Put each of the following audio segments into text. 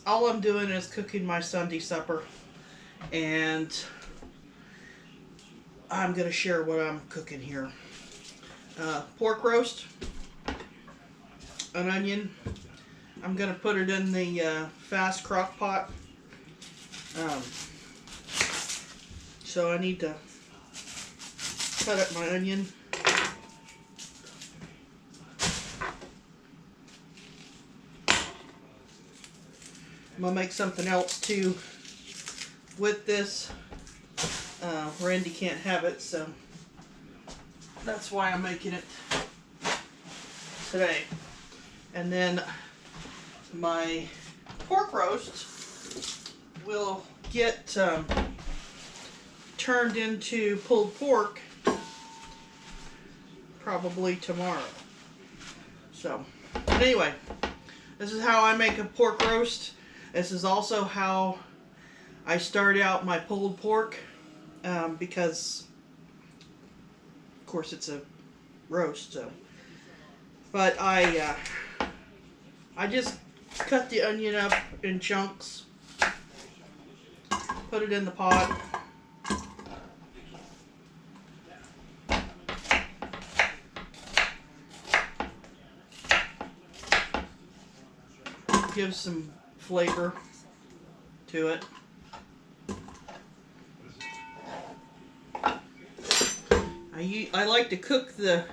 all I'm doing is cooking my Sunday supper, and I'm going to share what I'm cooking here. Pork roast, an onion. I'm going to put it in the fast crock pot. So I need to cut up my onion. I'm going to make something else too with this. Randy can't have it, so that's why I'm making it today. And then my pork roast will get turned into pulled pork probably tomorrow. So anyway, this is how I make a pork roast. This is also how I start out my pulled pork, because of course it's a roast. So, but I just cut the onion up in chunks, put it in the pot. Give some flavor to it. I like to cook the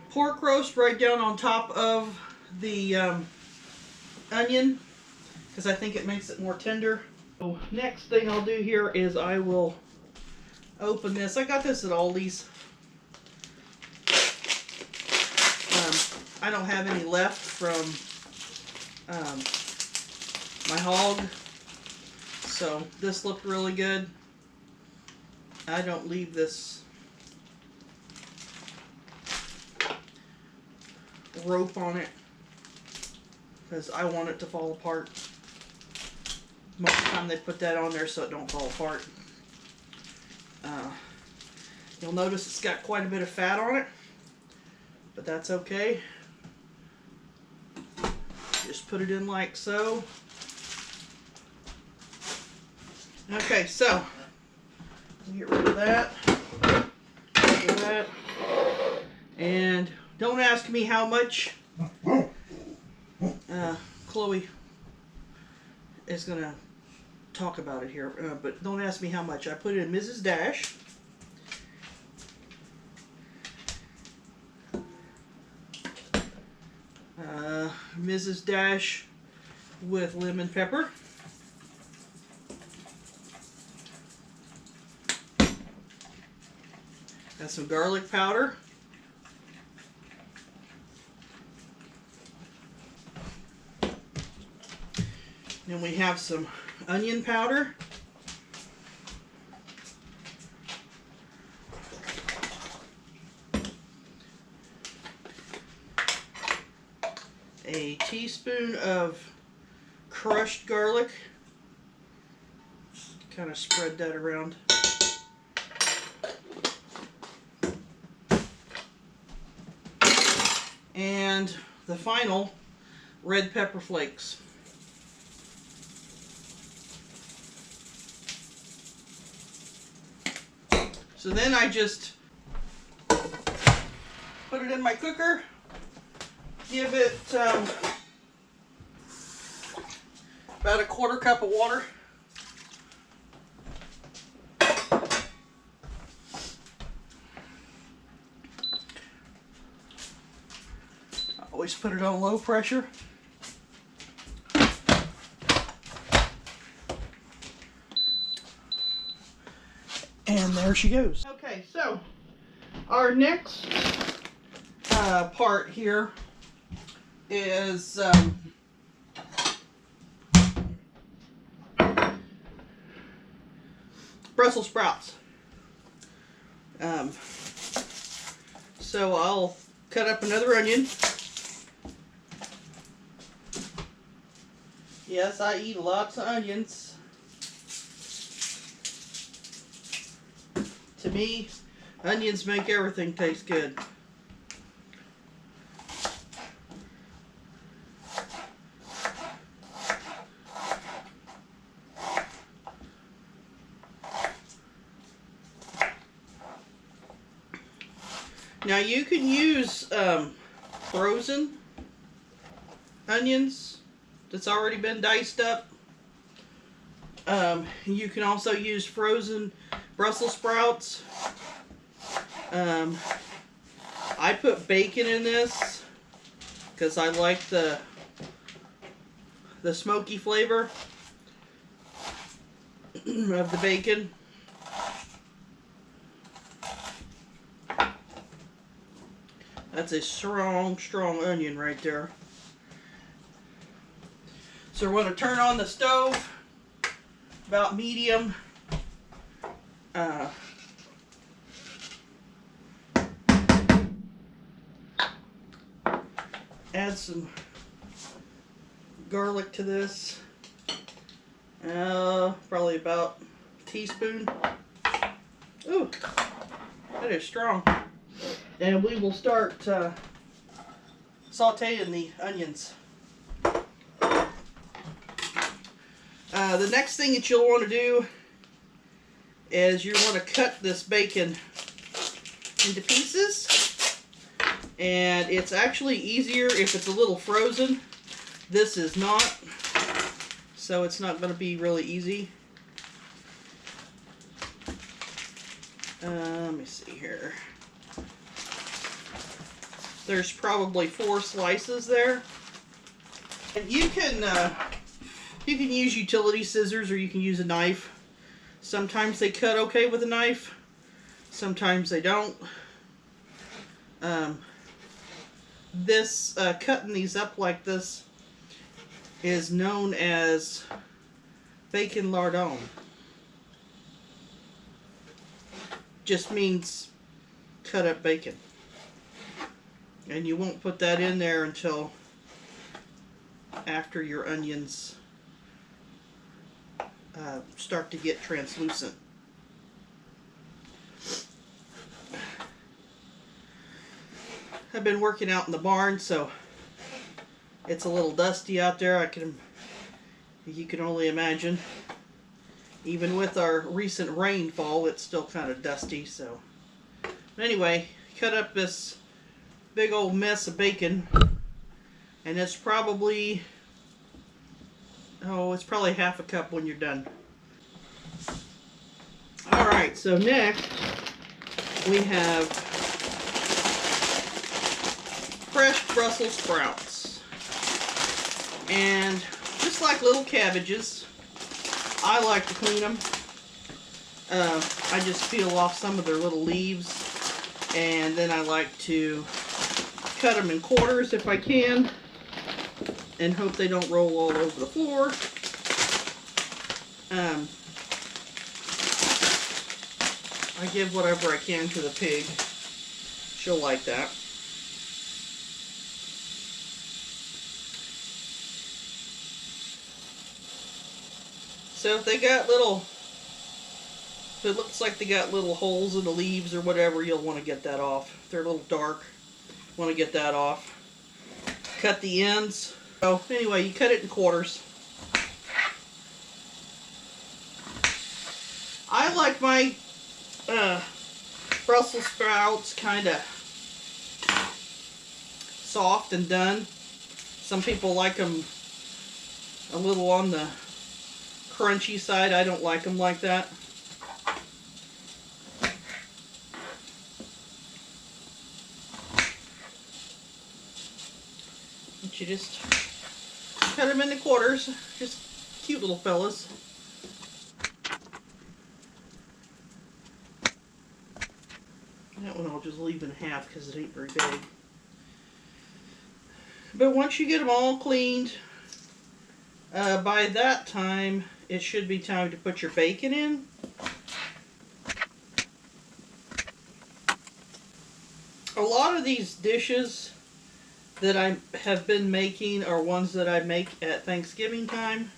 pork roast right down on top of the onion, because I think it makes it more tender. So next thing I'll do here is I will open this. I got this at Aldi's. I don't have any left from my hog, so this looked really good. I don't leave this rope on it because I want it to fall apart. Most of the time they put that on there so it don't fall apart. You'll notice it's got quite a bit of fat on it, but that's okay. Just put it in like so. Okay, so get rid of that. Get rid of that. And don't ask me how much. Chloe is going to talk about it here, but don't ask me how much. I put it in Mrs. Dash. Mrs. Dash with lemon pepper. Got some garlic powder. Then we have some onion powder. A teaspoon of crushed garlic. Just kind of spread that around. And the final, red pepper flakes. So then I just put it in my cooker, give it about a quarter cup of water. I always put it on low pressure. And there she goes. Okay, so our next part here is Brussel sprouts. So I'll cut up another onion. Yes, I eat lots of onions. To me, onions make everything taste good. Now you can use frozen onions that's already been diced up. You can also use frozen Brussels sprouts. I put bacon in this because I like the smoky flavor of the bacon. That's a strong, strong onion right there. So we're going to turn on the stove about medium. Add some garlic to this. Probably about a teaspoon. Ooh, that is strong. And we will start sauteing the onions. The next thing that you'll want to do is you want to cut this bacon into pieces. And it's actually easier if it's a little frozen. This is not, so it's not going to be really easy. Let me see here. There's probably 4 slices there. And you can use utility scissors or you can use a knife. Sometimes they cut okay with a knife. Sometimes they don't. Cutting these up like this is known as bacon lardons. Just means cut up bacon. And you won't put that in there until after your onions start to get translucent. I've been working out in the barn, so it's a little dusty out there. You can only imagine. Even with our recent rainfall, it's still kind of dusty. So, but anyway, cut up this big old mess of bacon, and it's probably half a cup when you're done. All right, so next we have fresh Brussels sprouts, and just like little cabbages, I like to clean them. I just peel off some of their little leaves, and then I like to cut them in quarters if I can, and hope they don't roll all over the floor. I give whatever I can to the pig. She'll like that. So if it looks like they got little holes in the leaves or whatever, you'll want to get that off. If they're a little dark, want to get that off. Cut the ends. So anyway, you cut it in quarters. I like my Brussels sprouts kind of soft and done. Some people like them a little on the crunchy side. I don't like them like that. But you just cut them into quarters. Just cute little fellas. That one I'll just leave in half because it ain't very big. But once you get them all cleaned, by that time it should be time to put your bacon in. A lot of these dishes that I have been making are ones that I make at Thanksgiving time.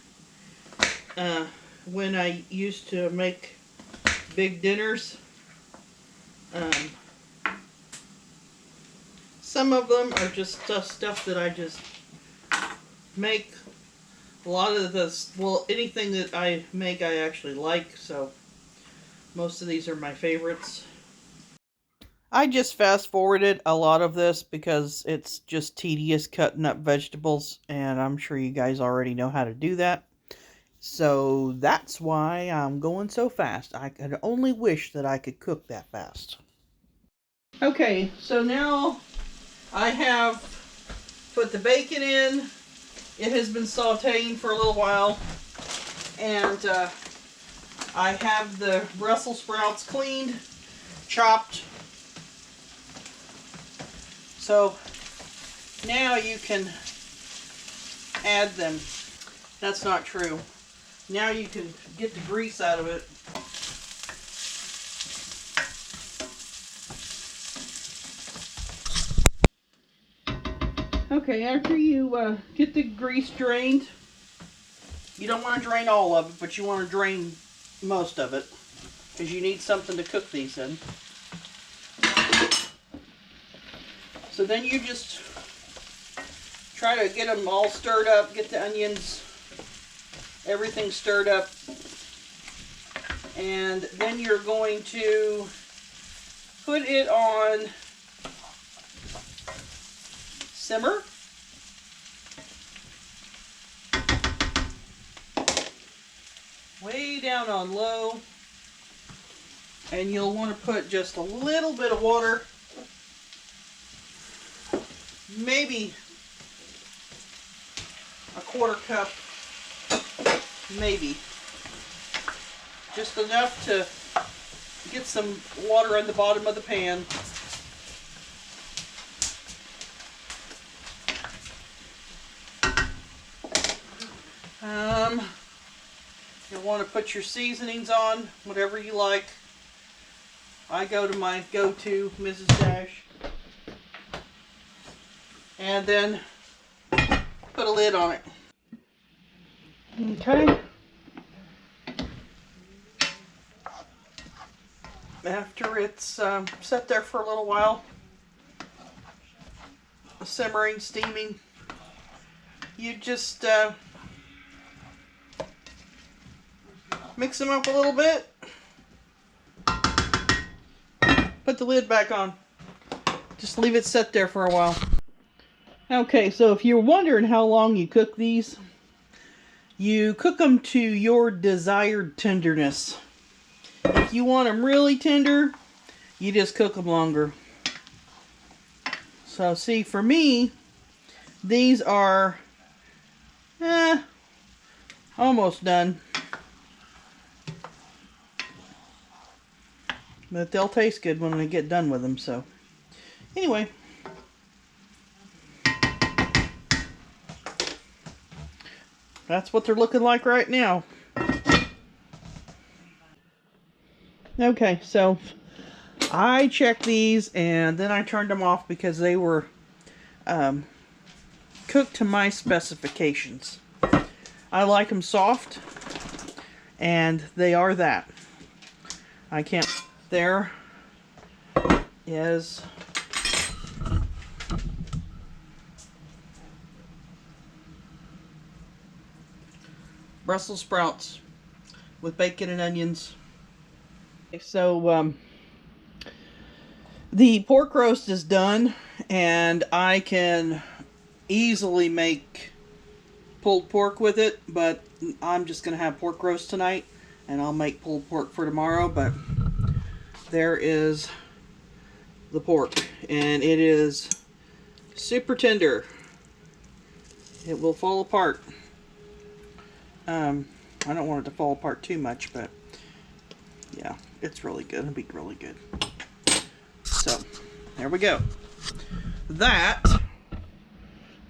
When I used to make big dinners. Some of them are just stuff that I just make. A lot of this, well, anything that I make I actually like, so most of these are my favorites. I just fast forwarded a lot of this because it's just tedious cutting up vegetables, and I'm sure you guys already know how to do that. So that's why I'm going so fast. I could only wish that I could cook that fast. Okay, so now I have put the bacon in. It has been sauteing for a little while. And I have the Brussels sprouts cleaned, chopped. So now you can add them. That's not true. Now you can get the grease out of it. Okay, after you get the grease drained, you don't want to drain all of it, but you want to drain most of it, because you need something to cook these in. So then you just try to get them all stirred up, get the onions, everything stirred up, and then you're going to put it on simmer. Way down on low, and you'll want to put just a little bit of water, maybe a quarter cup, maybe just enough to get some water in the bottom of the pan. You'll want to put your seasonings on, whatever you like. I go to my go-to, Mrs. Dash. And then put a lid on it. Okay. After it's set there for a little while, simmering, steaming, you just mix them up a little bit. Put the lid back on. Just leave it set there for a while. Okay, so if you're wondering how long you cook these, you cook them to your desired tenderness. If you want them really tender, you just cook them longer. So see, for me, these are almost done. But they'll taste good when we get done with them, so. Anyway. That's what they're looking like right now. Okay, so I checked these and then I turned them off because they were cooked to my specifications. I like them soft, and they are that. I can't. There is Brussels sprouts with bacon and onions. So the pork roast is done, and I can easily make pulled pork with it, but I'm just going to have pork roast tonight, and I'll make pulled pork for tomorrow. But there is the pork, and it is super tender. It will fall apart. I don't want it to fall apart too much, but yeah, it's really good. It'll be really good. So, there we go. That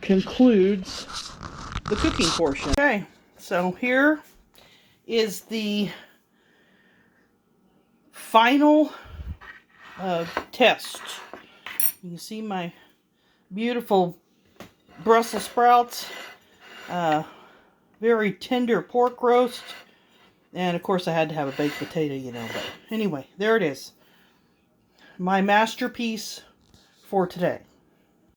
concludes the cooking portion. Okay, so here is the final test. You can see my beautiful Brussels sprouts, very tender pork roast, and of course I had to have a baked potato, you know, but anyway, there it is. My masterpiece for today.